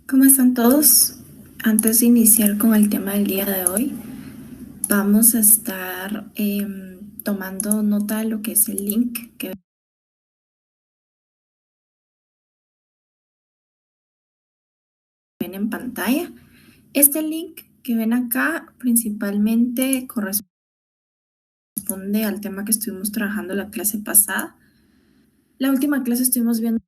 ¿Cómo están todos? Antes de iniciar con el tema del día de hoy, vamos a estar tomando nota de lo que es el link que ven en pantalla. Este link que ven acá principalmente corresponde al tema que estuvimos trabajando la clase pasada. La última clase estuvimos viendo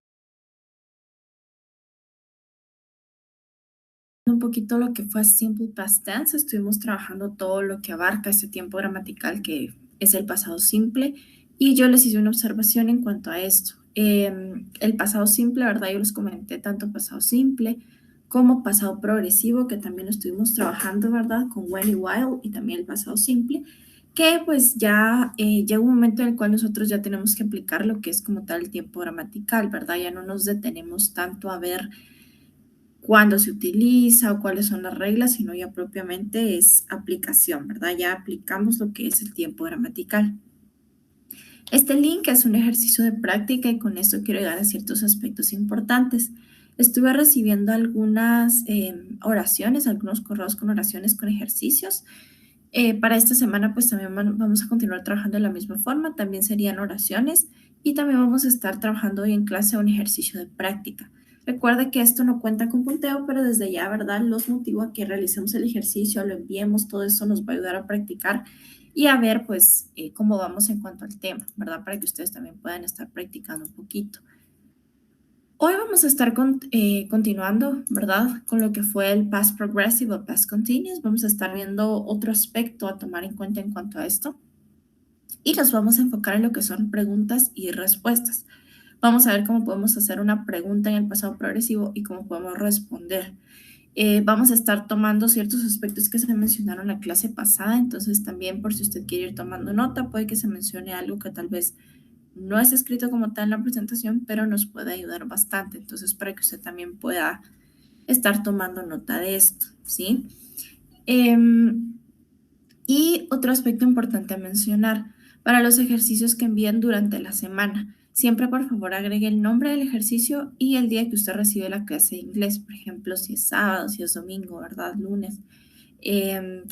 un poquito lo que fue Simple Past Tense, estuvimos trabajando todo lo que abarca ese tiempo gramatical que es el pasado simple y yo les hice una observación en cuanto a esto. El pasado simple, ¿verdad? Yo les comenté tanto pasado simple como pasado progresivo, que también lo estuvimos trabajando, ¿verdad? Con when y while y también el pasado simple, que pues ya llega un momento en el cual nosotros ya tenemos que aplicar lo que es como tal el tiempo gramatical, ¿verdad? Ya no nos detenemos tanto a ver cuándo se utiliza o cuáles son las reglas, sino ya propiamente es aplicación, ¿verdad? Ya aplicamos lo que es el tiempo gramatical. Este link es un ejercicio de práctica y con esto quiero llegar a ciertos aspectos importantes. Estuve recibiendo algunas oraciones, algunos correos con oraciones con ejercicios. Para esta semana pues también vamos a continuar trabajando de la misma forma, también serían oraciones y también vamos a estar trabajando hoy en clase un ejercicio de práctica. Recuerde que esto no cuenta con punteo, pero desde ya, ¿verdad? Los motivo a que realicemos el ejercicio, lo enviemos, todo eso nos va a ayudar a practicar y a ver pues cómo vamos en cuanto al tema, ¿verdad? Para que ustedes también puedan estar practicando un poquito. Hoy vamos a estar continuando, ¿verdad? Con lo que fue el past progressive o past continuous. Vamos a estar viendo otro aspecto a tomar en cuenta en cuanto a esto. Y nos vamos a enfocar en lo que son preguntas y respuestas. Vamos a ver cómo podemos hacer una pregunta en el pasado progresivo y cómo podemos responder. Vamos a estar tomando ciertos aspectos que se mencionaron en la clase pasada, entonces también por si usted quiere ir tomando nota, puede que se mencione algo que tal vez no es escrito como tal en la presentación, pero nos puede ayudar bastante. Entonces, para que usted también pueda estar tomando nota de esto, ¿sí? Y otro aspecto importante a mencionar, para los ejercicios que envíen durante la semana, siempre por favor agregue el nombre del ejercicio y el día que usted recibe la clase de inglés, por ejemplo, si es sábado, si es domingo, ¿verdad? Lunes.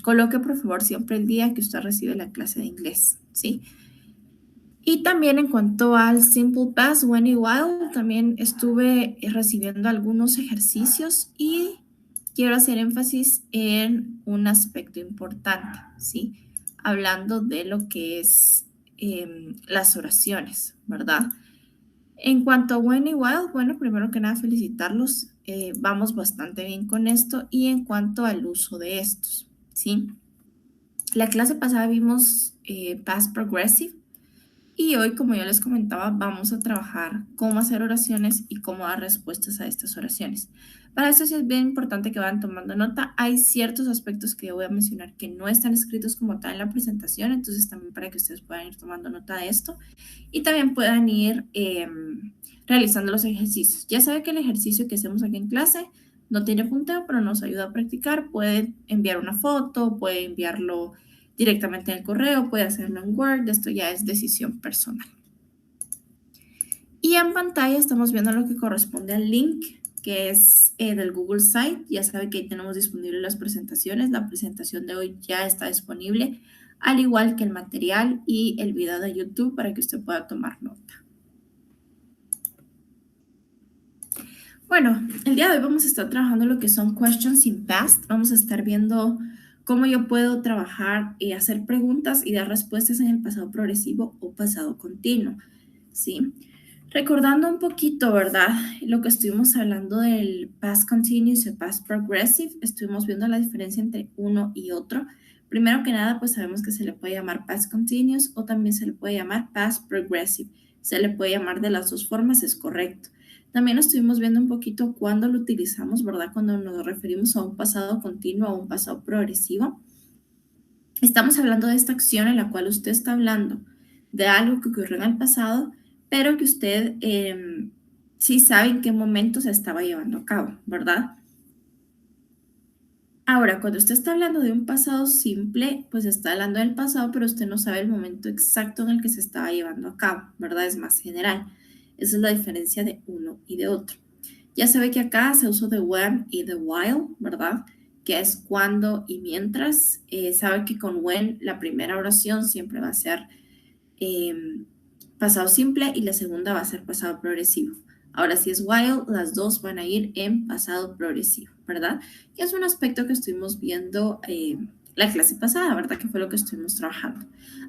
Coloque por favor siempre el día que usted recibe la clase de inglés, ¿sí? Y también en cuanto al Simple Past, When y While, también estuve recibiendo algunos ejercicios y quiero hacer énfasis en un aspecto importante, ¿sí? Hablando de lo que es las oraciones, ¿verdad? En cuanto a When y While, bueno, primero que nada felicitarlos, vamos bastante bien con esto y en cuanto al uso de estos, ¿sí? La clase pasada vimos Past Progressive y hoy, como yo les comentaba, vamos a trabajar cómo hacer oraciones y cómo dar respuestas a estas oraciones. Para eso sí es bien importante que vayan tomando nota. Hay ciertos aspectos que yo voy a mencionar que no están escritos como tal en la presentación, entonces también para que ustedes puedan ir tomando nota de esto y también puedan ir realizando los ejercicios. Ya sabe que el ejercicio que hacemos aquí en clase no tiene punteo, pero nos ayuda a practicar. Pueden enviar una foto, puede enviarlo directamente en el correo, puede hacerlo en Word, esto ya es decisión personal. Y en pantalla estamos viendo lo que corresponde al link, que es del Google Site. Ya sabe que ahí tenemos disponibles las presentaciones. La presentación de hoy ya está disponible, al igual que el material y el video de YouTube para que usted pueda tomar nota. Bueno, el día de hoy vamos a estar trabajando lo que son questions in past. Vamos a estar viendo cómo yo puedo trabajar y hacer preguntas y dar respuestas en el pasado progresivo o pasado continuo, ¿sí? Recordando un poquito, ¿verdad? Lo que estuvimos hablando del past continuous y past progressive, estuvimos viendo la diferencia entre uno y otro. Primero que nada, pues sabemos que se le puede llamar past continuous o también se le puede llamar past progressive. Se le puede llamar de las dos formas, es correcto. También estuvimos viendo un poquito cuándo lo utilizamos, ¿verdad? Cuando nos referimos a un pasado continuo o un pasado progresivo. Estamos hablando de esta acción en la cual usted está hablando de algo que ocurrió en el pasado, pero que usted sí sabe en qué momento se estaba llevando a cabo, ¿verdad? Ahora, cuando usted está hablando de un pasado simple, pues está hablando del pasado, pero usted no sabe el momento exacto en el que se estaba llevando a cabo, ¿verdad? Es más general. Esa es la diferencia de uno y de otro. Ya se ve que acá se usó the when y the while, ¿verdad? Que es cuando y mientras. Sabe que con when la primera oración siempre va a ser pasado simple y la segunda va a ser pasado progresivo. Ahora, si es while, las dos van a ir en pasado progresivo, ¿verdad? Y es un aspecto que estuvimos viendo la clase pasada, ¿verdad? Que fue lo que estuvimos trabajando.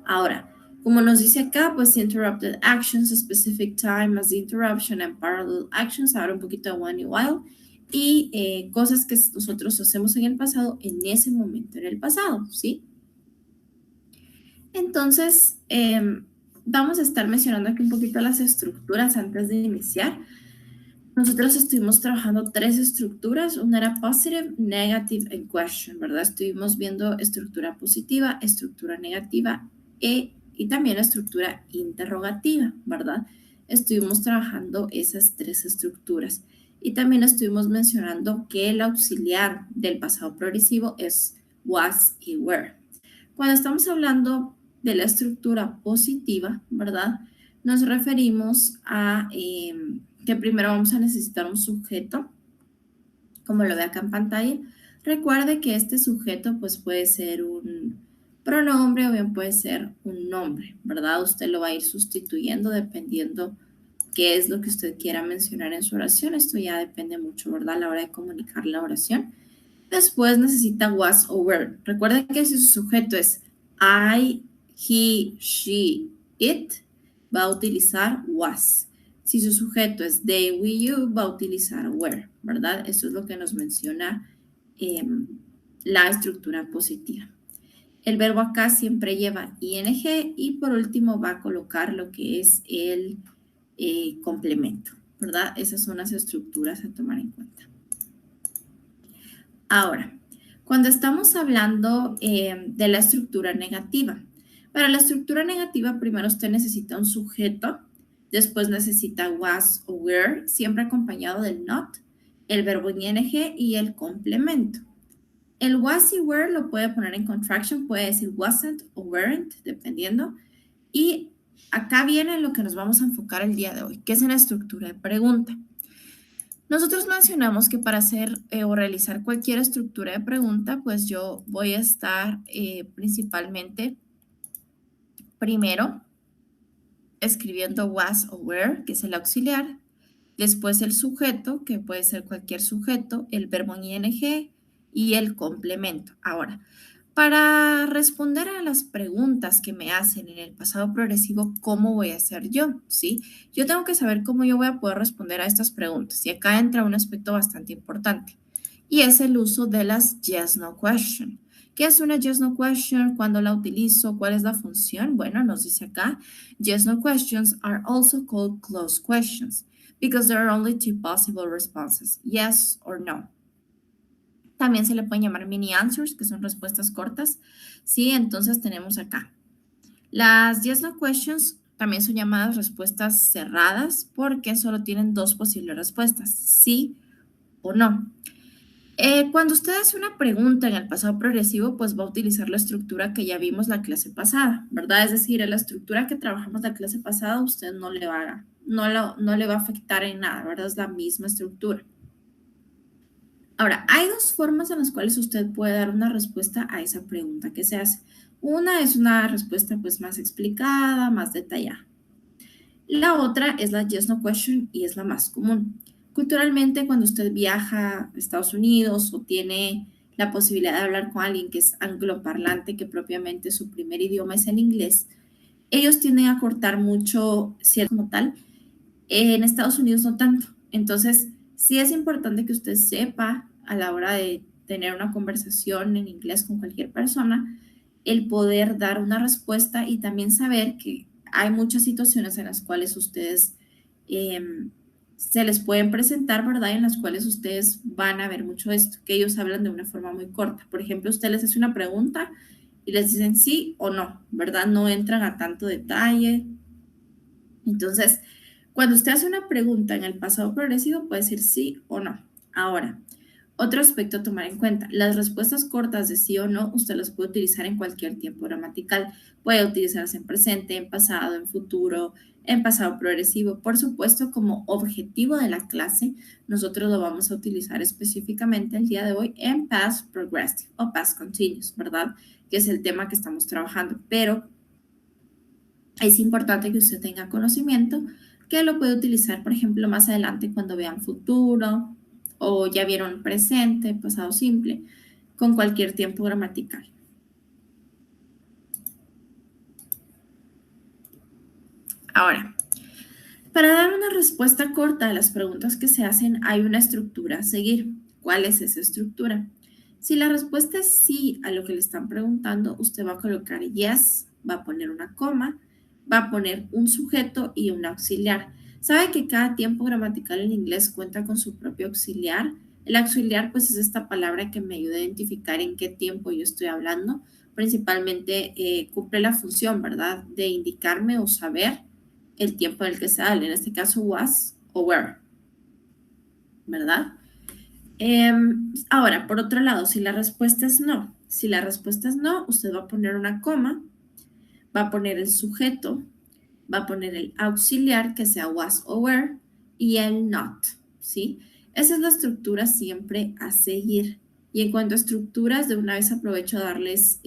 Ahora, como nos dice acá, pues interrupted actions, specific time as the interruption and parallel actions, ahora un poquito de when y while, y cosas que nosotros hacemos en el pasado en ese momento en el pasado, ¿sí? Entonces, vamos a estar mencionando aquí un poquito las estructuras antes de iniciar. Nosotros estuvimos trabajando tres estructuras. Una era positive, negative and question, ¿verdad? Estuvimos viendo estructura positiva, estructura negativa y también la estructura interrogativa, ¿verdad? Estuvimos trabajando esas tres estructuras. Y también estuvimos mencionando que el auxiliar del pasado progresivo es was y were. Cuando estamos hablando de la estructura positiva, ¿verdad? Nos referimos a que primero vamos a necesitar un sujeto, como lo ve acá en pantalla. Recuerde que este sujeto pues puede ser un pronombre o bien puede ser un nombre, ¿verdad? Usted lo va a ir sustituyendo dependiendo qué es lo que usted quiera mencionar en su oración. Esto ya depende mucho, ¿verdad? A la hora de comunicar la oración. Después necesita was o were. Recuerden que si su sujeto es I, he, she, it, va a utilizar was. Si su sujeto es they, we, you, va a utilizar were, ¿verdad? Eso es lo que nos menciona la estructura positiva. El verbo acá siempre lleva ing y por último va a colocar lo que es el complemento, ¿verdad? Esas son las estructuras a tomar en cuenta. Ahora, cuando estamos hablando de la estructura negativa, para la estructura negativa primero usted necesita un sujeto, después necesita was o were, siempre acompañado del not, el verbo ing y el complemento. El was y were lo puede poner en contraction, puede decir wasn't o weren't, dependiendo. Y acá viene lo que nos vamos a enfocar el día de hoy, que es en la estructura de pregunta. Nosotros mencionamos que para hacer o realizar cualquier estructura de pregunta, pues yo voy a estar principalmente primero escribiendo was o were, que es el auxiliar, después el sujeto, que puede ser cualquier sujeto, el verbo ing y el complemento. Ahora, para responder a las preguntas que me hacen en el pasado progresivo, ¿cómo voy a hacer yo? ¿Sí? Yo tengo que saber cómo yo voy a poder responder a estas preguntas. Y acá entra un aspecto bastante importante. Y es el uso de las yes, no question. ¿Qué es una yes, no question? ¿Cuándo la utilizo? ¿Cuál es la función? Bueno, nos dice acá, yes, no questions are also called closed questions because there are only two possible responses, yes or no. También se le pueden llamar mini answers, que son respuestas cortas. Sí, entonces tenemos acá. Las yes no questions también son llamadas respuestas cerradas porque solo tienen dos posibles respuestas, sí o no. Cuando usted hace una pregunta en el pasado progresivo, pues va a utilizar la estructura que ya vimos la clase pasada, ¿verdad? Es decir, en la estructura que trabajamos la clase pasada, usted no le va a afectar en nada, ¿verdad? Es la misma estructura. Ahora, hay dos formas en las cuales usted puede dar una respuesta a esa pregunta que se hace. Una es una respuesta pues más explicada, más detallada. La otra es la yes no question y es la más común. Culturalmente, cuando usted viaja a Estados Unidos o tiene la posibilidad de hablar con alguien que es angloparlante, que propiamente su primer idioma es el inglés, ellos tienden a cortar mucho, si es como tal. En Estados Unidos no tanto. Entonces, sí es importante que usted sepa a la hora de tener una conversación en inglés con cualquier persona, el poder dar una respuesta y también saber que hay muchas situaciones en las cuales ustedes se les pueden presentar, ¿verdad? En las cuales ustedes van a ver mucho esto, que ellos hablan de una forma muy corta. Por ejemplo, usted les hace una pregunta y les dicen sí o no, ¿verdad? No entran a tanto detalle. Entonces, cuando usted hace una pregunta en el pasado progresivo, puede decir sí o no. Ahora, Otro aspecto a tomar en cuenta, las respuestas cortas de sí o no, usted las puede utilizar en cualquier tiempo gramatical. Puede utilizarse en presente, en pasado, en futuro, en pasado progresivo. Por supuesto, como objetivo de la clase, nosotros lo vamos a utilizar específicamente el día de hoy en past progressive o past continuous, ¿verdad? Que es el tema que estamos trabajando. Pero es importante que usted tenga conocimiento que lo puede utilizar, por ejemplo, más adelante cuando vean futuro o ya vieron presente, pasado simple, con cualquier tiempo gramatical. Ahora, para dar una respuesta corta a las preguntas que se hacen, hay una estructura a seguir. ¿Cuál es esa estructura? Si la respuesta es sí a lo que le están preguntando, usted va a colocar yes, va a poner una coma, va a poner un sujeto y un auxiliar. ¿Sabe que cada tiempo gramatical en inglés cuenta con su propio auxiliar? El auxiliar pues es esta palabra que me ayuda a identificar en qué tiempo yo estoy hablando. Principalmente cumple la función, ¿verdad? De indicarme o saber el tiempo en el que se habla. En este caso was o were, ¿verdad? Ahora, por otro lado, si la respuesta es no, usted va a poner una coma, va a poner el sujeto, va a poner el auxiliar, que sea was o were, y el not, ¿sí? Esa es la estructura siempre a seguir. Y en cuanto a estructuras, de una vez aprovecho a darles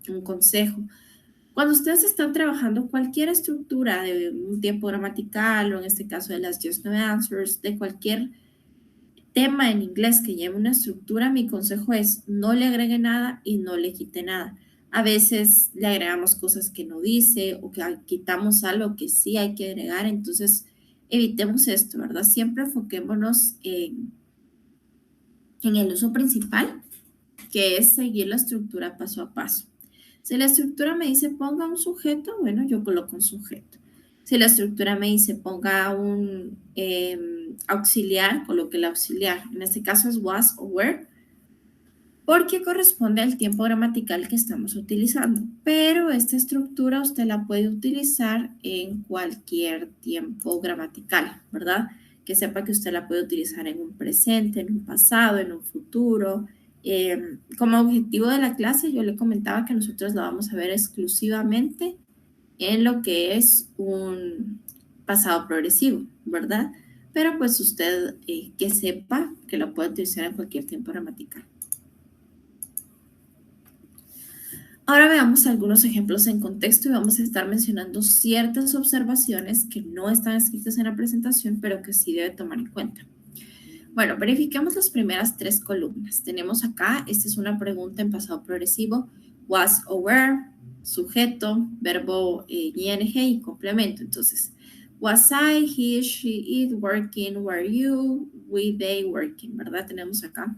un consejo. Cuando ustedes están trabajando cualquier estructura de un tiempo gramatical, o en este caso de las just no answers, de cualquier tema en inglés que lleve una estructura, mi consejo es no le agregue nada y no le quite nada. A veces le agregamos cosas que no dice o que quitamos algo que sí hay que agregar, entonces evitemos esto, ¿verdad? Siempre enfoquémonos en el uso principal, que es seguir la estructura paso a paso. Si la estructura me dice ponga un sujeto, bueno, yo coloco un sujeto. Si la estructura me dice ponga un auxiliar, coloque el auxiliar. En este caso es was o were, porque corresponde al tiempo gramatical que estamos utilizando. Pero esta estructura usted la puede utilizar en cualquier tiempo gramatical, ¿verdad? Que sepa que usted la puede utilizar en un presente, en un pasado, en un futuro. Como objetivo de la clase, yo le comentaba que nosotros la vamos a ver exclusivamente en lo que es un pasado progresivo, ¿verdad? Pero pues usted que sepa que lo puede utilizar en cualquier tiempo gramatical. Ahora veamos algunos ejemplos en contexto y vamos a estar mencionando ciertas observaciones que no están escritas en la presentación, pero que sí debe tomar en cuenta. Bueno, verifiquemos las primeras tres columnas. Tenemos acá, esta es una pregunta en pasado progresivo, was o were, sujeto, verbo ing y complemento. Entonces, was I, he, she, it, working, were you, we, they, working, ¿verdad? Tenemos acá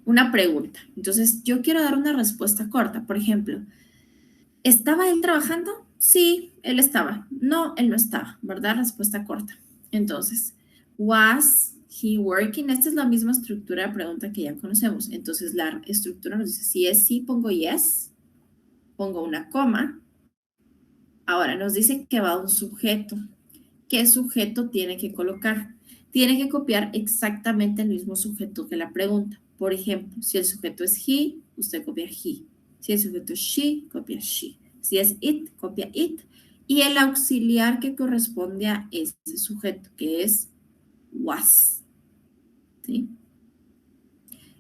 una pregunta. Entonces, yo quiero dar una respuesta corta. Por ejemplo, ¿estaba él trabajando? Sí, él estaba. No, él no estaba, ¿verdad? Respuesta corta. Entonces, was he working? Esta es la misma estructura de pregunta que ya conocemos. Entonces, la estructura nos dice, si es sí, pongo yes, pongo una coma. Ahora, nos dice que va un sujeto. ¿Qué sujeto tiene que colocar? Tiene que copiar exactamente el mismo sujeto que la pregunta. Por ejemplo, si el sujeto es he, usted copia he. Si el sujeto es she, copia she. Si es it, copia it. Y el auxiliar que corresponde a ese sujeto, que es was. ¿Sí?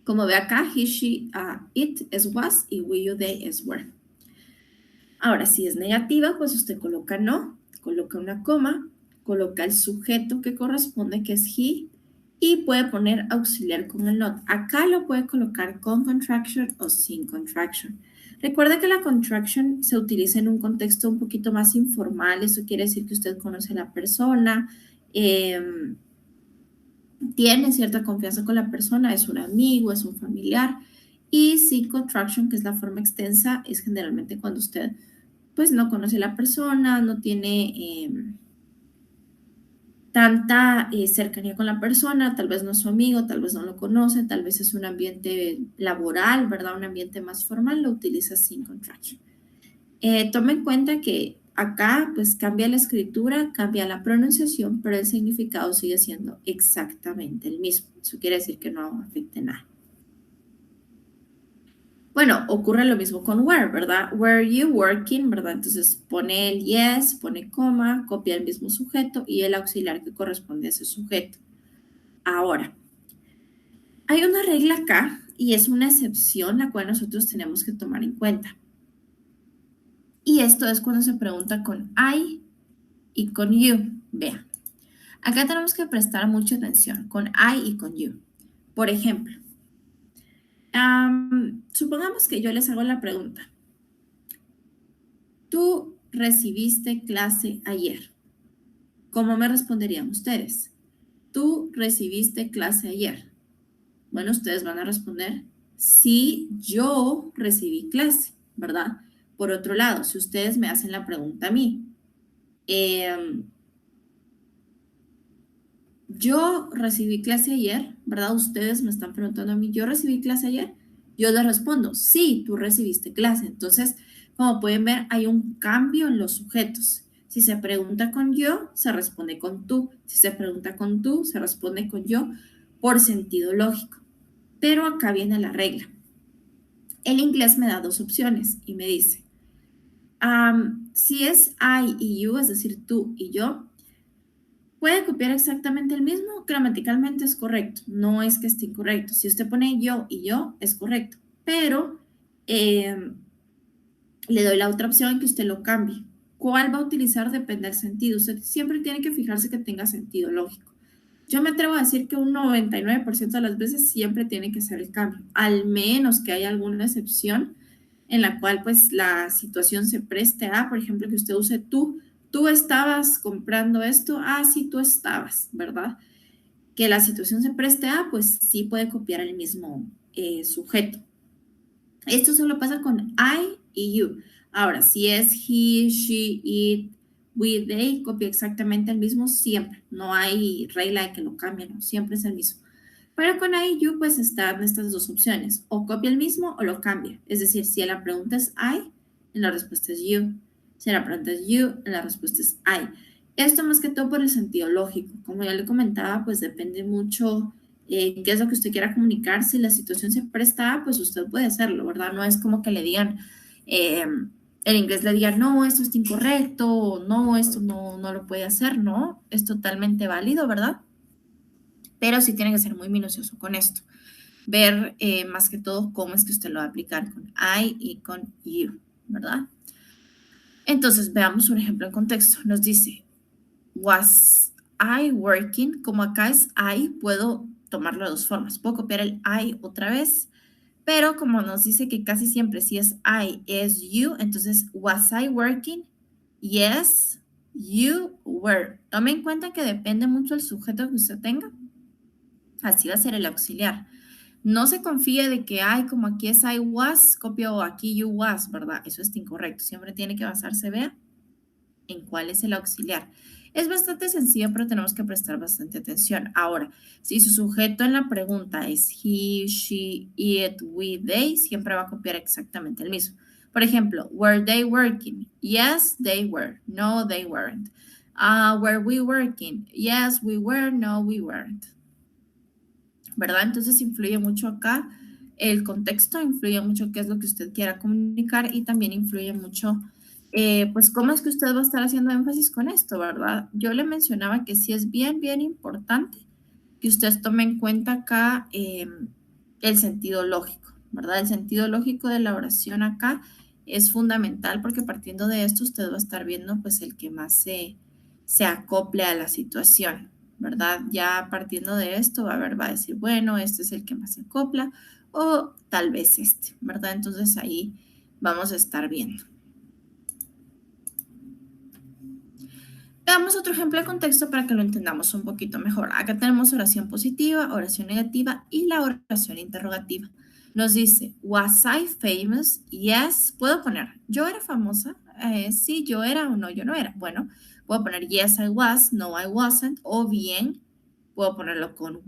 Como ve acá, he, she, it es was y we, you, they es were. Ahora, si es negativa, pues usted coloca no, coloca una coma, coloca el sujeto que corresponde, que es he, y puede poner auxiliar con el not. Acá lo puede colocar con contraction o sin contraction. Recuerda que la contraction se utiliza en un contexto un poquito más informal. Eso quiere decir que usted conoce a la persona, tiene cierta confianza con la persona, es un amigo, es un familiar. Y sin contraction, que es la forma extensa, es generalmente cuando usted pues no conoce a la persona, no tiene tanta cercanía con la persona, tal vez no es su amigo, tal vez no lo conoce, tal vez es un ambiente laboral, ¿verdad? Un ambiente más formal, lo utiliza sin contraction. Tome en cuenta que Acá pues cambia la escritura, cambia la pronunciación, pero el significado sigue siendo exactamente el mismo. Eso quiere decir que no afecte nada. Bueno, ocurre lo mismo con where, ¿verdad? Were you working, ¿verdad? Entonces pone el yes, pone coma, copia el mismo sujeto y el auxiliar que corresponde a ese sujeto. Ahora, hay una regla acá y es una excepción la cual nosotros tenemos que tomar en cuenta. Y esto es cuando se pregunta con I y con you. Vea, acá tenemos que prestar mucha atención con I y con you. Por ejemplo, supongamos que yo les hago la pregunta. ¿Tú recibiste clase ayer? ¿Cómo me responderían ustedes? ¿Tú recibiste clase ayer? Bueno, ustedes van a responder, sí, yo recibí clase, ¿verdad? Por otro lado, si ustedes me hacen la pregunta a mí, em, yo recibí clase ayer, ¿verdad? Ustedes me están preguntando a mí, ¿yo recibí clase ayer? Yo les respondo, sí, tú recibiste clase. Entonces, como pueden ver, hay un cambio en los sujetos. Si se pregunta con yo, se responde con tú. Si se pregunta con tú, se responde con yo por sentido lógico. Pero acá viene la regla. El inglés me da dos opciones y me dice, si es I y you, es decir, tú y yo, puede copiar exactamente el mismo, gramaticalmente es correcto, no es que esté incorrecto. Si usted pone yo y yo, es correcto, pero eh, le doy la otra opción que usted lo cambie. ¿Cuál va a utilizar? Depende del sentido. Usted siempre tiene que fijarse que tenga sentido lógico. Yo me atrevo a decir que un 99% de las veces siempre tiene que ser el cambio, al menos que haya alguna excepción en la cual pues la situación se preste a, por ejemplo, que usted use tú estabas comprando esto, sí, tú estabas, ¿verdad? Que la situación se preste a, pues sí puede copiar el mismo sujeto. Esto solo pasa con I y you. Ahora, si es he, she, it, we, they, copia exactamente el mismo siempre. No hay regla de que lo cambien, ¿no? Siempre es el mismo. Pero con I y you, pues están estas dos opciones. O copia el mismo o lo cambia. Es decir, si la pregunta es I, la respuesta es you. Si la pregunta es you, la respuesta es I. Esto más que todo por el sentido lógico. Como ya le comentaba, pues depende mucho qué es lo que usted quiera comunicar. Si la situación se presta, pues usted puede hacerlo, ¿verdad? No es como que le digan, eh, en inglés le digan, no, esto está incorrecto, o no, esto no lo puede hacer, ¿no? Es totalmente válido, ¿verdad? Pero sí tiene que ser muy minucioso con esto. Ver más que todo cómo es que usted lo va a aplicar con I y con you, ¿verdad? Entonces, veamos un ejemplo en contexto. Nos dice, was I working? Como acá es I, puedo tomarlo de dos formas. Puedo copiar el I otra vez, pero como nos dice que casi siempre si es I es you, entonces was I working? Yes, you were. Tome en cuenta que depende mucho del sujeto que usted tenga. Así va a ser el auxiliar. No se confíe de que, como aquí es I was, copio aquí you was, ¿verdad? Eso está incorrecto. Siempre tiene que basarse, vea, en cuál es el auxiliar. Es bastante sencillo, pero tenemos que prestar bastante atención. Ahora, si su sujeto en la pregunta es he, she, it, we, they, siempre va a copiar exactamente el mismo. Por ejemplo, were they working? Yes, they were. No, they weren't. Were we working? Yes, we were. No, we weren't. ¿Verdad? Entonces influye mucho acá el contexto, influye mucho qué es lo que usted quiera comunicar y también influye mucho, pues, cómo es que usted va a estar haciendo énfasis con esto, ¿verdad? Yo le mencionaba que sí es bien, bien importante que usted tome en cuenta acá el sentido lógico, ¿verdad? El sentido lógico de la oración acá es fundamental porque partiendo de esto usted va a estar viendo pues el que más se acople a la situación. ¿Verdad? Ya partiendo de esto, va a decir, bueno, este es el que más se acopla o tal vez este, ¿verdad? Entonces ahí vamos a estar viendo. Veamos otro ejemplo de contexto para que lo entendamos un poquito mejor. Acá tenemos oración positiva, oración negativa y la oración interrogativa. Nos dice, was I famous? Yes. ¿Puedo poner, yo era famosa? Sí, yo era o no, yo no era. Bueno, puedo poner yes, I was, no, I wasn't. O bien, puedo ponerlo con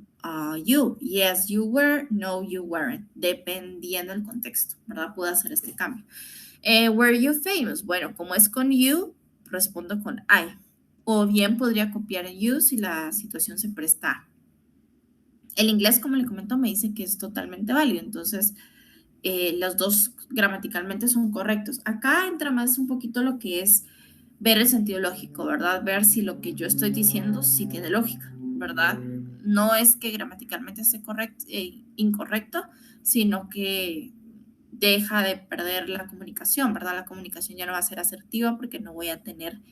you. Yes, you were, no, you weren't. Dependiendo del contexto, ¿verdad? Puedo hacer este cambio. Were you famous? Bueno, como es con you, respondo con I. O bien podría copiar you si la situación se presta. El inglés, como le comento, me dice que es totalmente válido. Entonces, los dos gramaticalmente son correctos. Acá entra más un poquito lo que es ver el sentido lógico, ¿verdad? Ver si lo que yo estoy diciendo sí tiene lógica, ¿verdad? No es que gramaticalmente esté incorrecto, sino que deja de perder la comunicación, ¿verdad? La comunicación ya no va a ser asertiva porque no voy a tener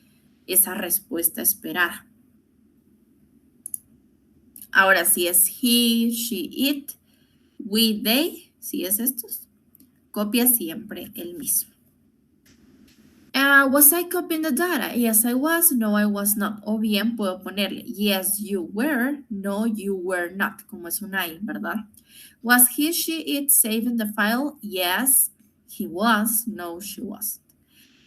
esa respuesta esperada. Ahora, si es he, she, it, we, they, si es estos, copia siempre el mismo. Was I copying the data? Yes, I was. No, I was not. O bien puedo ponerle yes, you were. No, you were not. Como es un I, ¿verdad? Was he, she, it saving the file? Yes, he was. No, she was.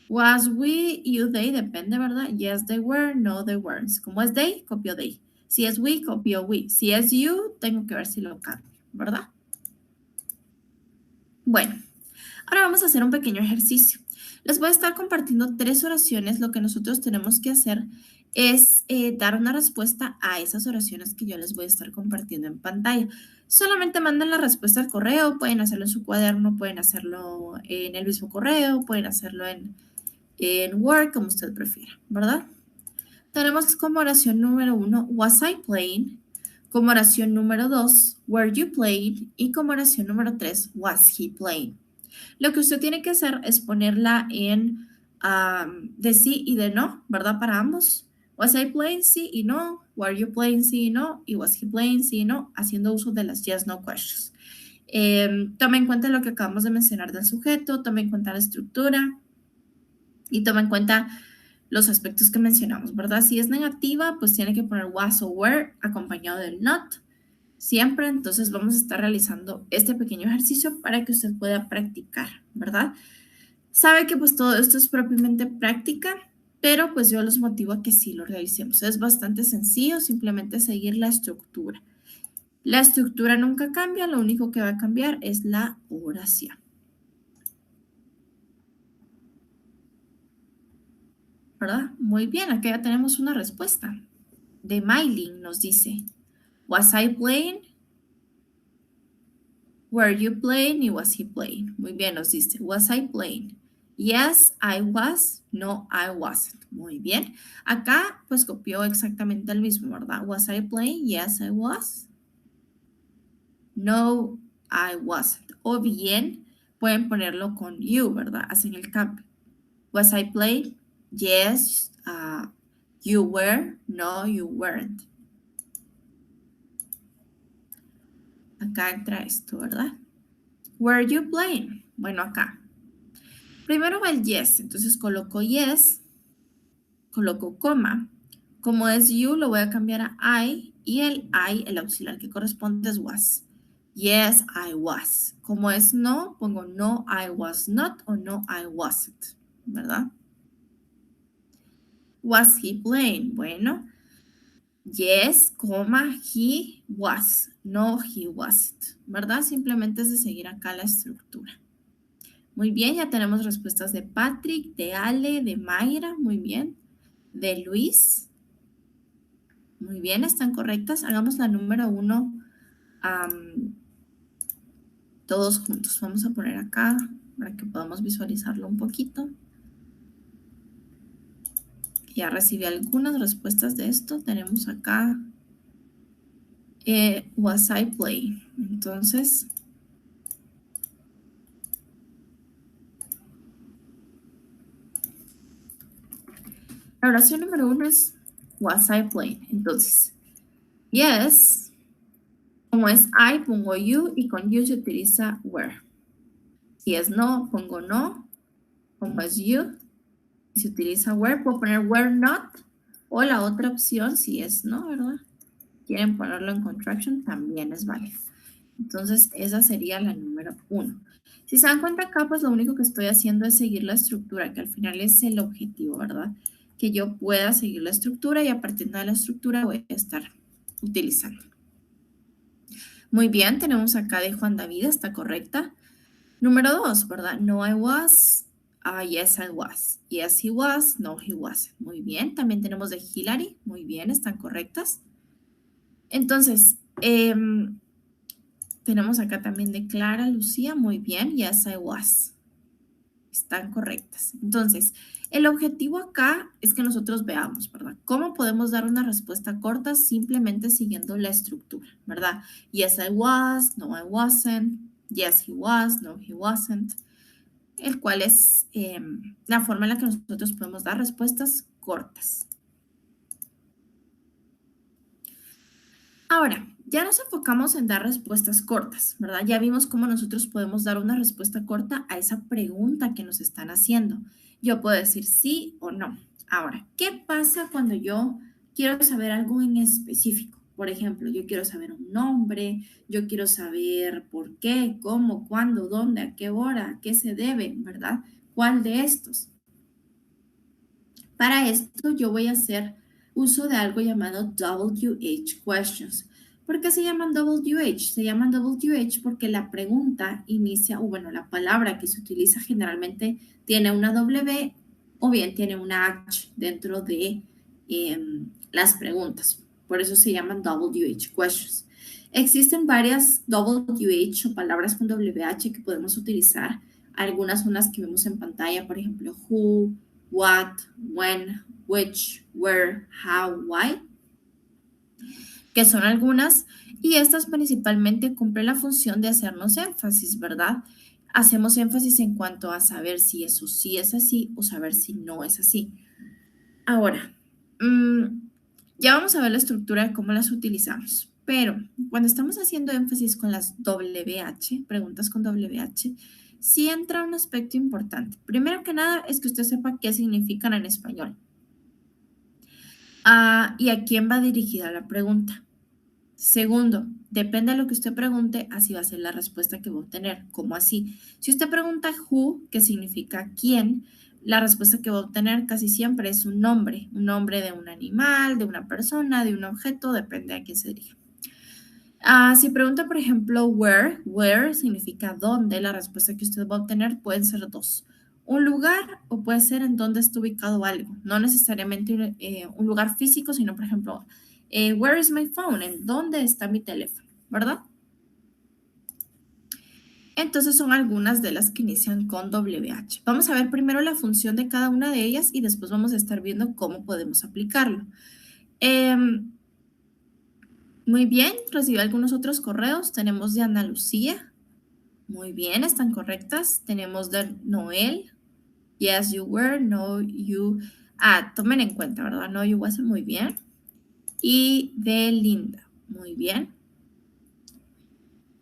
Was we, you, they, depende, ¿verdad? Yes, they were. No, they weren't. Como es they, copio they. Si es we, copio we. Si es you, tengo que ver si lo cambio, ¿verdad? Bueno, ahora vamos a hacer un pequeño ejercicio. Les voy a estar compartiendo 3 oraciones. Lo que nosotros tenemos que hacer es dar una respuesta a esas oraciones que yo les voy a estar compartiendo en pantalla. Solamente manden la respuesta al correo, pueden hacerlo en su cuaderno, pueden hacerlo en el mismo correo, pueden hacerlo en Word, como usted prefiera, ¿verdad? Tenemos como oración número 1, was I playing? Como oración número 2, were you playing? Y como oración número 3, was he playing? Lo que usted tiene que hacer es ponerla en de sí y de no, ¿verdad? Para ambos. Was I playing? Sí y no. Were you playing? Sí y no. Y was he playing? Sí y no. Haciendo uso de las yes, no questions. Tome en cuenta lo que acabamos de mencionar del sujeto, tome en cuenta la estructura y tome en cuenta los aspectos que mencionamos, ¿verdad? Si es negativa, pues tiene que poner was o were acompañado del not. Siempre, entonces vamos a estar realizando este pequeño ejercicio para que usted pueda practicar, ¿verdad? Sabe que pues todo esto es propiamente práctica, pero pues yo los motivo a que sí lo realicemos. Es bastante sencillo, simplemente seguir la estructura. La estructura nunca cambia, lo único que va a cambiar es la oración. ¿Verdad? Muy bien, acá ya tenemos una respuesta. De Mylin nos dice, was I playing? Were you playing? Y was he playing? Muy bien, nos dice, was I playing? Yes, I was. No, I wasn't. Muy bien. Acá, pues copió exactamente el mismo, ¿verdad? Was I playing? Yes, I was. No, I wasn't. O bien, pueden ponerlo con you, ¿verdad? Hacen el cambio. Was I playing? Yes, you were. No, you weren't. Acá entra esto, ¿verdad? Were you playing? Bueno, acá. Primero va el yes, entonces coloco yes, coloco coma. Como es you, lo voy a cambiar a I y el I, el auxiliar que corresponde es was. Yes, I was. Como es no, pongo no, I was not o no, I wasn't, ¿verdad? Was he playing? Bueno, yes, coma, he was. No, he wasn't, ¿verdad? Simplemente es de seguir acá la estructura. Muy bien, ya tenemos respuestas de Patrick, de Ale, de Mayra, muy bien, de Luis. Muy bien, están correctas. Hagamos la número 1 todos juntos. Vamos a poner acá para que podamos visualizarlo un poquito. Ya recibí algunas respuestas de esto. Tenemos acá was I playing. Entonces, la oración número 1 es was I playing. Entonces, yes, como es I, pongo you y con you se utiliza were. Si es no, pongo no. Como es you, se utiliza were, puedo poner were not. O la otra opción, si es no, ¿verdad? Quieren ponerlo en contraction, también es válido. Entonces, esa sería la número 1. Si se dan cuenta acá, pues lo único que estoy haciendo es seguir la estructura, que al final es el objetivo, ¿verdad? Que yo pueda seguir la estructura y a partir de la estructura voy a estar utilizando. Muy bien, tenemos acá de Juan David, está correcta. Número 2, ¿verdad? No, I was. Yes, I was. Yes, he was. No, he wasn't. Muy bien. También tenemos de Hillary. Muy bien, están correctas. Entonces, tenemos acá también de Clara, Lucía. Muy bien. Yes, I was. Están correctas. Entonces, el objetivo acá es que nosotros veamos, ¿verdad? ¿Cómo podemos dar una respuesta corta simplemente siguiendo la estructura, ¿verdad? Yes, I was. No, I wasn't. Yes, he was. No, he wasn't. El cual es la forma en la que nosotros podemos dar respuestas cortas. Ahora, ya nos enfocamos en dar respuestas cortas, ¿verdad? Ya vimos cómo nosotros podemos dar una respuesta corta a esa pregunta que nos están haciendo. Yo puedo decir sí o no. Ahora, ¿qué pasa cuando yo quiero saber algo en específico? Por ejemplo, yo quiero saber un nombre, yo quiero saber por qué, cómo, cuándo, dónde, a qué hora, a qué se debe, ¿verdad? ¿Cuál de estos? Para esto yo voy a hacer uso de algo llamado WH questions. ¿Por qué se llaman WH? Se llaman WH porque la pregunta inicia, o bueno, la palabra que se utiliza generalmente tiene una W o bien tiene una H dentro de las preguntas. Por eso se llaman WH questions. Existen varias WH o palabras con WH que podemos utilizar. Algunas son las que vemos en pantalla, por ejemplo, who, what, when, which, where, how, why, que son algunas, y estas principalmente cumplen la función de hacernos énfasis, ¿verdad? Hacemos énfasis en cuanto a saber si eso sí es así o saber si no es así. Ahora, ya vamos a ver la estructura de cómo las utilizamos, pero cuando estamos haciendo énfasis con las WH, preguntas con WH, sí entra un aspecto importante. Primero que nada es que usted sepa qué significan en español. ¿Y a quién va dirigida la pregunta? Segundo, depende de lo que usted pregunte, así va a ser la respuesta que va a obtener. ¿Cómo así? Si usted pregunta who, que significa quién, la respuesta que va a obtener casi siempre es un nombre de un animal, de una persona, de un objeto, depende a quién se dirige. Si pregunta, por ejemplo, where significa dónde, la respuesta que usted va a obtener pueden ser dos. Un lugar o puede ser en dónde está ubicado algo. No necesariamente un lugar físico, sino, por ejemplo, where is my phone? ¿En dónde está mi teléfono? ¿Verdad? Entonces son algunas de las que inician con WH. Vamos a ver primero la función de cada una de ellas y después vamos a estar viendo cómo podemos aplicarlo. Muy bien, recibí algunos otros correos. Tenemos de Ana Lucía. Muy bien, están correctas. Tenemos de Noel. Yes, you were. No, you. Tomen en cuenta, ¿verdad? No, you wasn't. Muy bien. Y de Linda. Muy bien.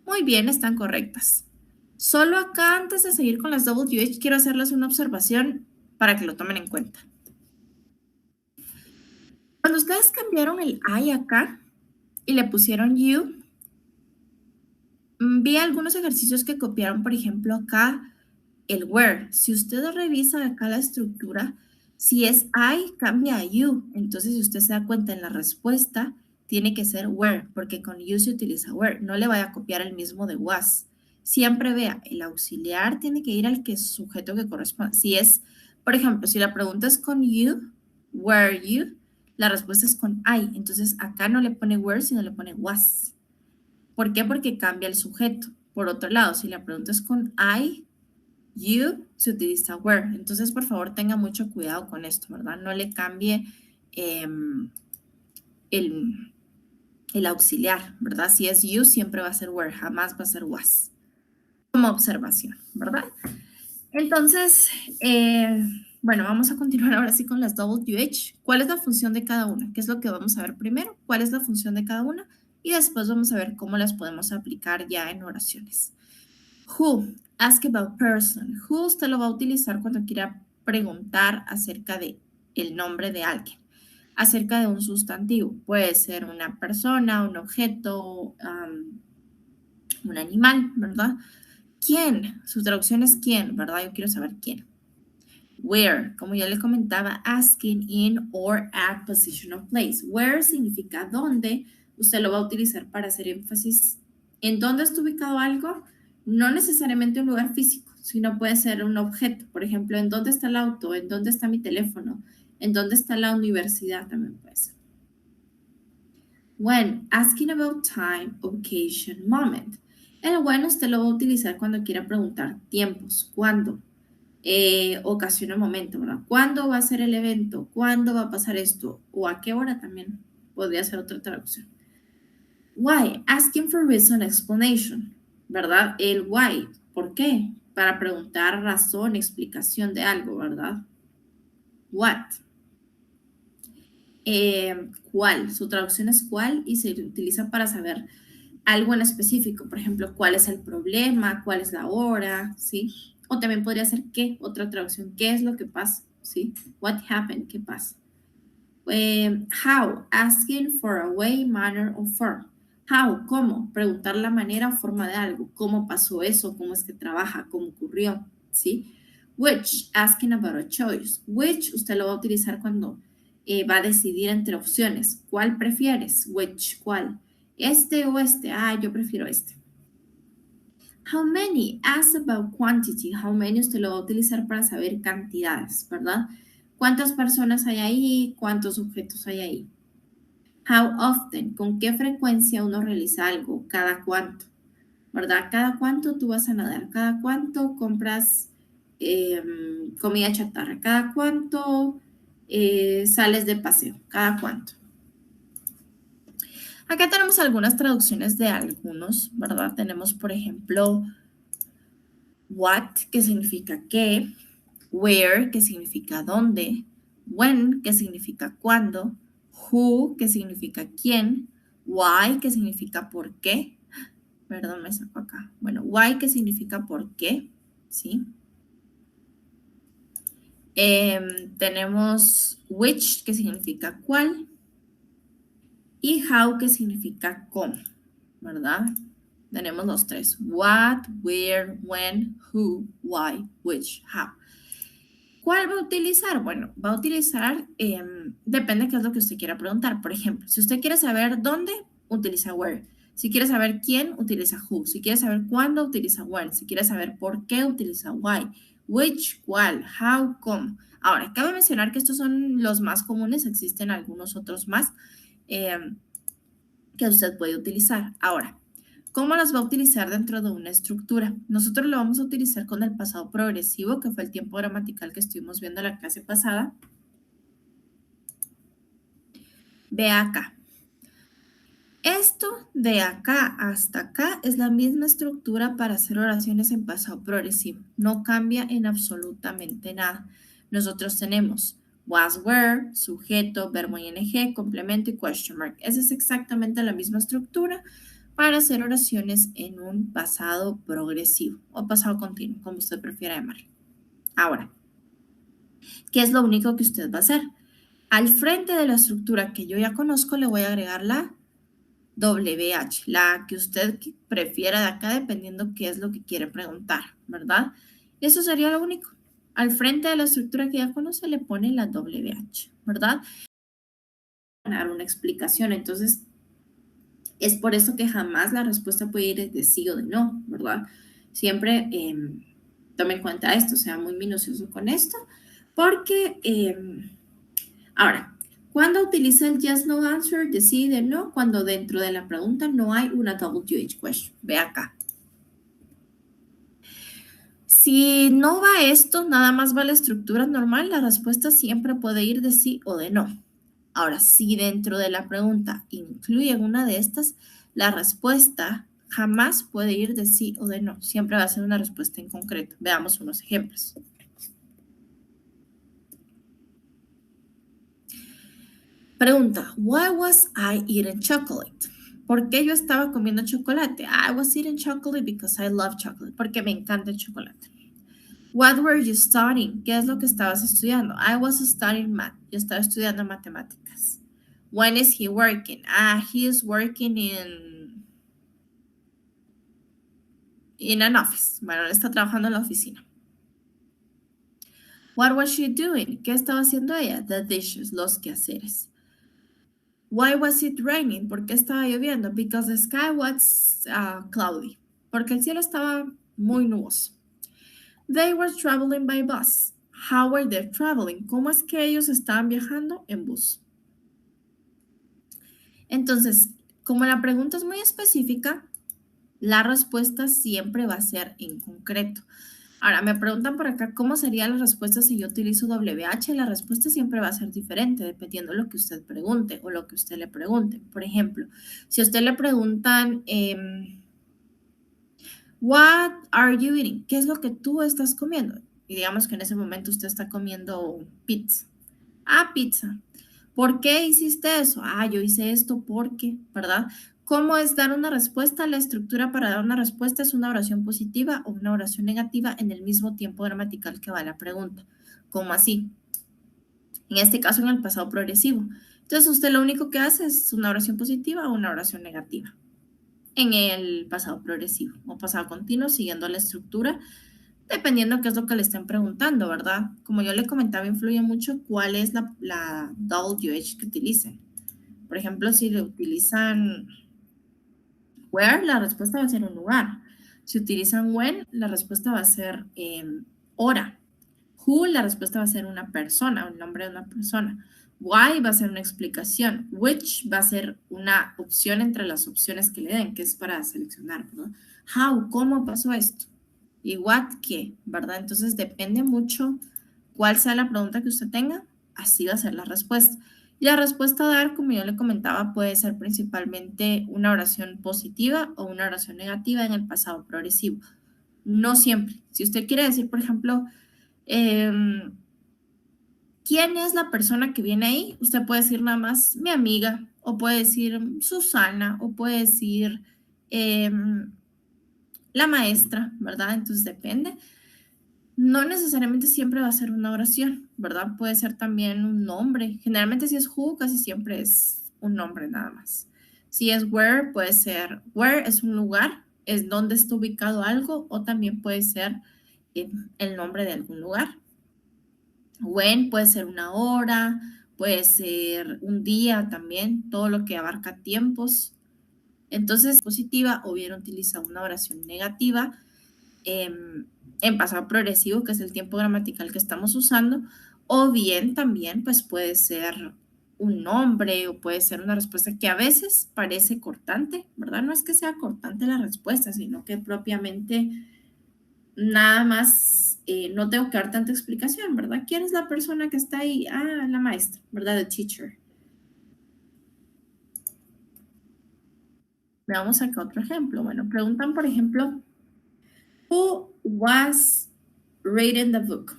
Muy bien, están correctas. Solo acá, antes de seguir con las WH, quiero hacerles una observación para que lo tomen en cuenta. Cuando ustedes cambiaron el I acá y le pusieron you, vi algunos ejercicios que copiaron, por ejemplo, acá el where. Si usted revisa acá la estructura, si es I, cambia a you. Entonces, si usted se da cuenta en la respuesta, tiene que ser where, porque con you se utiliza where. No le vaya a copiar el mismo de was. Siempre vea, el auxiliar tiene que ir al que sujeto que corresponde. Si es, por ejemplo, si la pregunta es con you, were you, la respuesta es con I. Entonces, acá no le pone were, sino le pone was. ¿Por qué? Porque cambia el sujeto. Por otro lado, si la pregunta es con I, you, se utiliza were. Entonces, por favor, tenga mucho cuidado con esto, ¿verdad? No le cambie el auxiliar, ¿verdad? Si es you, siempre va a ser were, jamás va a ser was. Como observación, ¿verdad? Entonces, bueno, vamos a continuar ahora sí con las WH. ¿Cuál es la función de cada una? ¿Qué es lo que vamos a ver primero? ¿Cuál es la función de cada una? Y después vamos a ver cómo las podemos aplicar ya en oraciones. Who, ask about person. Who usted lo va a utilizar cuando quiera preguntar acerca de el nombre de alguien, acerca de un sustantivo. Puede ser una persona, un objeto, un animal, ¿verdad? ¿Quién? Su traducción es quién, ¿verdad? Yo quiero saber quién. Where, como ya le comentaba, asking in or at position of place. Where significa dónde. Usted lo va a utilizar para hacer énfasis en dónde está ubicado algo, no necesariamente un lugar físico, sino puede ser un objeto. Por ejemplo, ¿en dónde está el auto? ¿En dónde está mi teléfono? ¿En dónde está la universidad? También puede ser. When, asking about time, occasion, moment. El when usted lo va a utilizar cuando quiera preguntar tiempos, cuándo, ocasión o momento, ¿verdad? ¿Cuándo va a ser el evento? ¿Cuándo va a pasar esto? ¿O a qué hora también? Podría ser otra traducción. Why, asking for reason, explanation, ¿verdad? El why, ¿por qué? Para preguntar razón, explicación de algo, ¿verdad? What. ¿Cuál? Su traducción es cuál y se utiliza para saber algo en específico, por ejemplo, cuál es el problema, cuál es la hora, ¿sí? O también podría ser qué, otra traducción, qué es lo que pasa, ¿sí? What happened, qué pasa. How, asking for a way, manner or form. How, cómo, preguntar la manera o forma de algo, cómo pasó eso, cómo es que trabaja, cómo ocurrió, ¿sí? Which, asking about a choice. Which usted lo va a utilizar cuando va a decidir entre opciones. ¿Cuál prefieres? Which, ¿cuál? Este o este. Ah, yo prefiero este. How many? Ask about quantity. How many usted lo va a utilizar para saber cantidades, ¿verdad? ¿Cuántas personas hay ahí? ¿Cuántos objetos hay ahí? How often? ¿Con qué frecuencia uno realiza algo? ¿Cada cuánto? ¿Verdad? ¿Cada cuánto tú vas a nadar? ¿Cada cuánto compras comida chatarra? ¿Cada cuánto sales de paseo? ¿Cada cuánto? Acá tenemos algunas traducciones de algunos, ¿verdad? Tenemos, por ejemplo, what, que significa qué, where, que significa dónde, when, que significa cuándo, who, que significa quién, why, que significa por qué, perdón, me saco acá, bueno, why, que significa por qué, ¿sí? Tenemos which, que significa cuál, y how, que significa cómo, ¿verdad? Tenemos los tres, what, where, when, who, why, which, how. ¿Cuál va a utilizar? Bueno, va a utilizar, depende de qué es lo que usted quiera preguntar. Por ejemplo, si usted quiere saber dónde, utiliza where. Si quiere saber quién, utiliza who. Si quiere saber cuándo, utiliza when. Si quiere saber por qué, utiliza why. Which, cuál, how, cómo. Ahora, cabe mencionar que estos son los más comunes, existen algunos otros más que usted puede utilizar. Ahora, ¿cómo las va a utilizar dentro de una estructura? Nosotros lo vamos a utilizar con el pasado progresivo, que fue el tiempo gramatical que estuvimos viendo en la clase pasada. Ve acá. Esto de acá hasta acá es la misma estructura para hacer oraciones en pasado progresivo. No cambia en absolutamente nada. Nosotros tenemos was, were, sujeto, verbo ing, complemento y question mark. Esa es exactamente la misma estructura para hacer oraciones en un pasado progresivo o pasado continuo, como usted prefiera llamarlo. Ahora, ¿qué es lo único que usted va a hacer? Al frente de la estructura que yo ya conozco, le voy a agregar la WH, la que usted prefiera de acá, dependiendo qué es lo que quiere preguntar, ¿verdad? Eso sería lo único. Al frente de la estructura que ya conoce, le pone la WH, ¿verdad? Dar una explicación, entonces es por eso que jamás la respuesta puede ir de sí o de no, ¿verdad? Siempre tome en cuenta esto, sea muy minucioso con esto, porque ahora, ¿cuándo utiliza el yes, no answer, de sí, de no? Cuando dentro de la pregunta no hay una WH question. Ve acá. Si no va esto, nada más va la estructura normal, la respuesta siempre puede ir de sí o de no. Ahora, si dentro de la pregunta incluye una de estas, la respuesta jamás puede ir de sí o de no. Siempre va a ser una respuesta en concreto. Veamos unos ejemplos. Pregunta, why was I eating chocolate? ¿Por qué yo estaba comiendo chocolate? I was eating chocolate because I love chocolate. Porque me encanta el chocolate. What were you studying? ¿Qué es lo que estabas estudiando? I was studying math. Yo estaba estudiando matemáticas. When is he working? He is working in an office. Bueno, él está trabajando en la oficina. What was she doing? ¿Qué estaba haciendo ella? The dishes, los quehaceres. Why was it raining? ¿Por qué estaba lloviendo? Because the sky was cloudy. Porque el cielo estaba muy nuboso. They were traveling by bus. How were they traveling? ¿Cómo es que ellos estaban viajando en bus? Entonces, como la pregunta es muy específica, la respuesta siempre va a ser en concreto. Ahora, me preguntan por acá cómo sería la respuesta si yo utilizo WH. La respuesta siempre va a ser diferente dependiendo de lo que usted pregunte o lo que usted le pregunte. Por ejemplo, si a usted le preguntan, What are you eating? ¿Qué es lo que tú estás comiendo? Y digamos que en ese momento usted está comiendo pizza. Ah, pizza. ¿Por qué hiciste eso? Ah, yo hice esto porque, ¿verdad? ¿Cómo es dar una respuesta? La estructura para dar una respuesta es una oración positiva o una oración negativa en el mismo tiempo gramatical que va la pregunta. ¿Cómo así? En este caso, en el pasado progresivo. Entonces, usted lo único que hace es una oración positiva o una oración negativa en el pasado progresivo o pasado continuo, siguiendo la estructura, dependiendo qué es lo que le estén preguntando, ¿verdad? Como yo le comentaba, influye mucho cuál es la WH que utilicen. Por ejemplo, si le utilizan where, la respuesta va a ser un lugar. Si utilizan when, la respuesta va a ser hora. Who, la respuesta va a ser una persona, un nombre de una persona. Why va a ser una explicación. Which va a ser una opción entre las opciones que le den, que es para seleccionar, ¿verdad? How, ¿cómo pasó esto? Y what, ¿qué? ¿Verdad? Entonces depende mucho cuál sea la pregunta que usted tenga, así va a ser la respuesta. Y la respuesta a dar, como yo le comentaba, puede ser principalmente una oración positiva o una oración negativa en el pasado progresivo. No siempre. Si usted quiere decir, por ejemplo, ¿quién es la persona que viene ahí? Usted puede decir nada más mi amiga, o puede decir Susana, o puede decir la maestra, ¿verdad? Entonces depende. No necesariamente siempre va a ser una oración, ¿verdad? Puede ser también un nombre. Generalmente si es who, casi siempre es un nombre nada más. Si es where, puede ser where es un lugar, es donde está ubicado algo, o también puede ser el nombre de algún lugar. When puede ser una hora, puede ser un día también, todo lo que abarca tiempos. Entonces, positiva o bien utiliza una oración negativa en pasado progresivo, que es el tiempo gramatical que estamos usando, o bien también pues puede ser un nombre o puede ser una respuesta que a veces parece cortante, ¿verdad? No es que sea cortante la respuesta, sino que propiamente nada más no tengo que dar tanta explicación, ¿verdad? ¿Quién es la persona que está ahí? Ah, la maestra, ¿verdad? The teacher. Veamos acá otro ejemplo. Bueno, preguntan, por ejemplo, who was reading the book?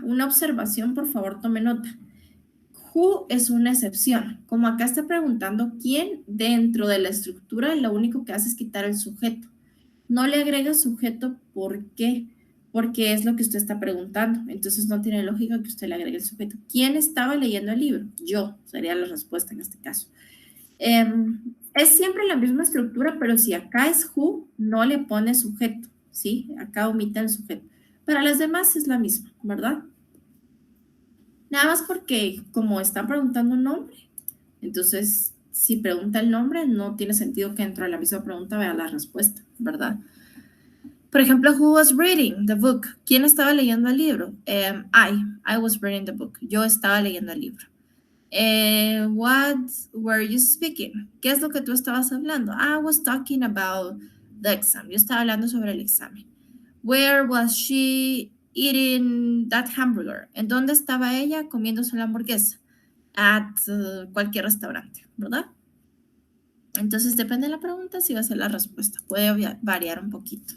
Una observación, por favor, tome nota. Who es una excepción. Como acá está preguntando quién dentro de la estructura, lo único que hace es quitar el sujeto. No le agrega sujeto, ¿por qué? Porque es lo que usted está preguntando. Entonces no tiene lógica que usted le agregue el sujeto. ¿Quién estaba leyendo el libro? Yo, sería la respuesta en este caso. Es siempre la misma estructura, pero si acá es who, no le pone sujeto, ¿sí? Acá omite el sujeto. Para las demás es la misma, ¿verdad? Nada más porque como está preguntando un nombre, entonces si pregunta el nombre, no tiene sentido que dentro de la misma pregunta vea la respuesta, ¿verdad? Por ejemplo, who was reading the book? ¿Quién estaba leyendo el libro? I was reading the book. Yo estaba leyendo el libro. What were you speaking? ¿Qué es lo que tú estabas hablando? I was talking about the exam. Yo estaba hablando sobre el examen. Where was she eating that hamburger? ¿En dónde estaba ella comiéndose la hamburguesa? At cualquier restaurante, ¿verdad? Entonces depende de la pregunta si va a ser la respuesta. Puede variar un poquito.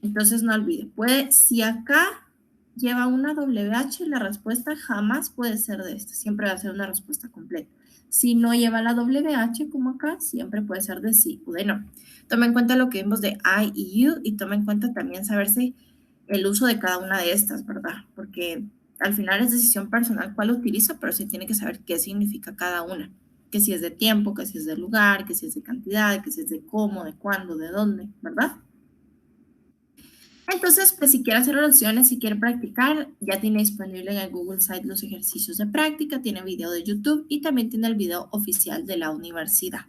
Entonces no olvide, si acá lleva una WH, la respuesta jamás puede ser de esta, siempre va a ser una respuesta completa. Si no lleva la WH como acá, siempre puede ser de sí o de no. Toma en cuenta lo que vimos de I y you y toma en cuenta también saberse el uso de cada una de estas, ¿verdad? Porque al final es decisión personal cuál utiliza, pero sí tiene que saber qué significa cada una. Que si es de tiempo, que si es de lugar, que si es de cantidad, que si es de cómo, de cuándo, de dónde, ¿verdad? Entonces, pues si quiere hacer oraciones, si quiere practicar, ya tiene disponible en el Google Site los ejercicios de práctica, tiene video de YouTube y también tiene el video oficial de la universidad.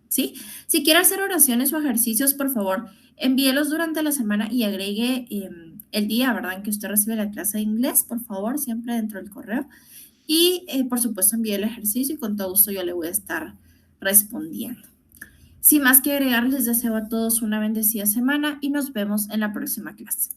¿sí? Si quiere hacer oraciones o ejercicios, por favor, envíelos durante la semana y agregue el día, ¿verdad?, en que usted recibe la clase de inglés, por favor, siempre dentro del correo. Y, por supuesto, envíe el ejercicio y con todo gusto yo le voy a estar respondiendo. Sin más que agregar, les deseo a todos una bendecida semana y nos vemos en la próxima clase.